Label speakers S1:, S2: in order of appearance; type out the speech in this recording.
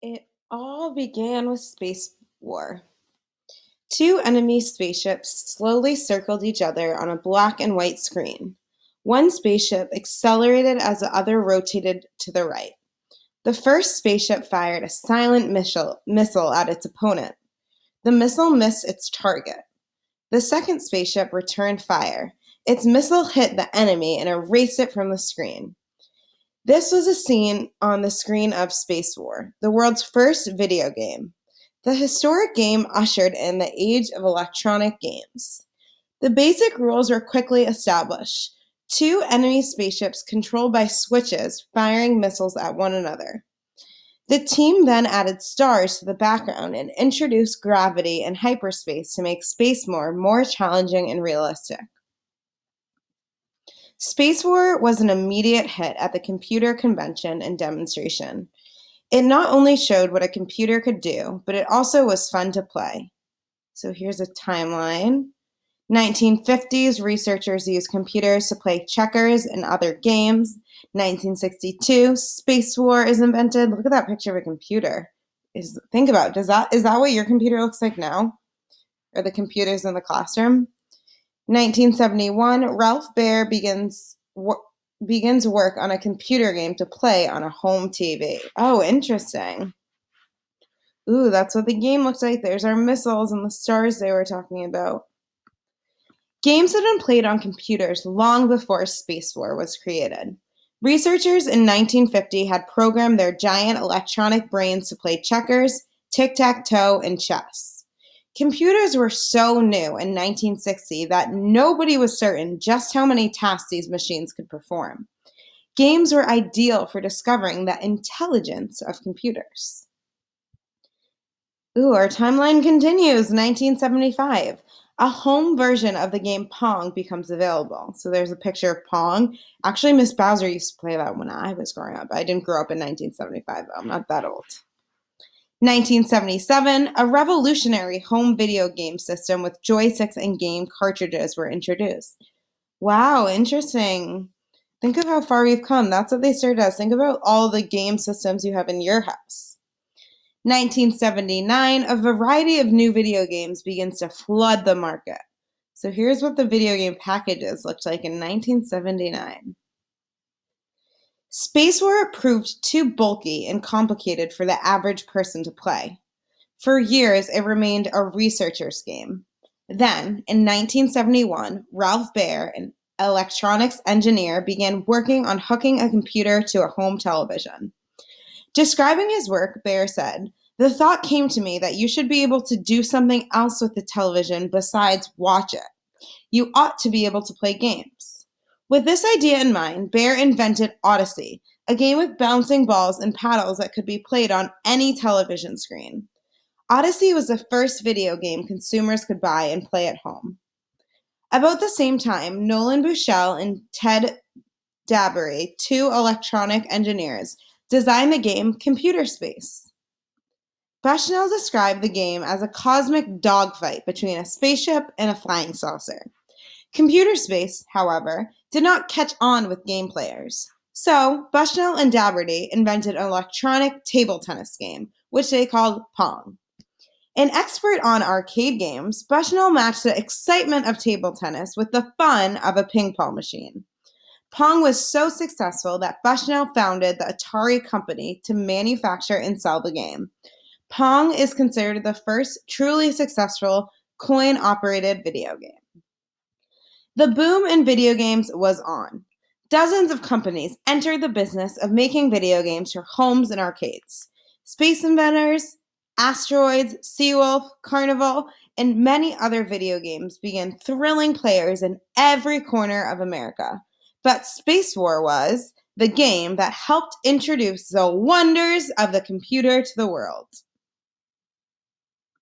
S1: It all began with Space War. Two enemy spaceships slowly circled each other on a black and white screen. One spaceship accelerated as the other rotated to the right. The first spaceship fired a silent missile at its opponent. The missile missed its target. The second spaceship returned fire. Its missile hit the enemy and erased it from the screen. This was a scene on the screen of Spacewar, the world's first video game. The historic game ushered in the age of electronic games. The basic rules were quickly established. Two enemy spaceships controlled by switches firing missiles at one another. The team then added stars to the background and introduced gravity and hyperspace to make Spacewar more challenging and realistic. Spacewar was an immediate hit at the computer convention and demonstration. It not only showed what a computer could do, but it also was fun to play. So here's a timeline. 1950s, researchers used computers to play checkers and other games. 1962, Spacewar is invented. Look at that picture of a computer. Think about it. Is that what your computer looks like now? Or the computers in the classroom? 1971, Ralph Baer begins work on a computer game to play on a home TV. Oh, interesting. Ooh, that's what the game looks like. There's our missiles and the stars they were talking about. Games had been played on computers long before Spacewar was created. Researchers in 1950 had programmed their giant electronic brains to play checkers, tic-tac-toe, and chess. Computers were so new in 1960 that nobody was certain just how many tasks these machines could perform. Games were ideal for discovering the intelligence of computers. Ooh, our timeline continues. 1975. A home version of the game Pong becomes available. So there's a picture of Pong. Actually, Miss Bowser used to play that when I was growing up. I didn't grow up in 1975, though. I'm not that old. 1977, a revolutionary home video game system with joysticks and game cartridges were introduced. Wow, interesting. Think of how far we've come. That's what they started as. Think about all the game systems you have in your house. 1979, a variety of new video games begins to flood the market. So here's what the video game packages looked like in 1979. Spacewar proved too bulky and complicated for the average person to play. For years, it remained a researcher's game. Then, in 1971, Ralph Baer, an electronics engineer, began working on hooking a computer to a home television. Describing his work, Baer said, "The thought came to me that you should be able to do something else with the television besides watch it. You ought to be able to play games." With this idea in mind, Baer invented Odyssey, a game with bouncing balls and paddles that could be played on any television screen. Odyssey was the first video game consumers could buy and play at home. About the same time, Nolan Bushell and Ted Dabbery, two electronic engineers, designed the game Computer Space. Bushnell described the game as a cosmic dogfight between a spaceship and a flying saucer. Computer Space, however, did not catch on with game players. So, Bushnell and Dabberty invented an electronic table tennis game, which they called Pong. An expert on arcade games, Bushnell matched the excitement of table tennis with the fun of a ping pong machine. Pong was so successful that Bushnell founded the Atari Company to manufacture and sell the game. Pong is considered the first truly successful coin-operated video game. The boom in video games was on. Dozens of companies entered the business of making video games for homes and arcades. Space Invaders, Asteroids, Seawolf, Carnival, and many other video games began thrilling players in every corner of America. But Spacewar was the game that helped introduce the wonders of the computer to the world.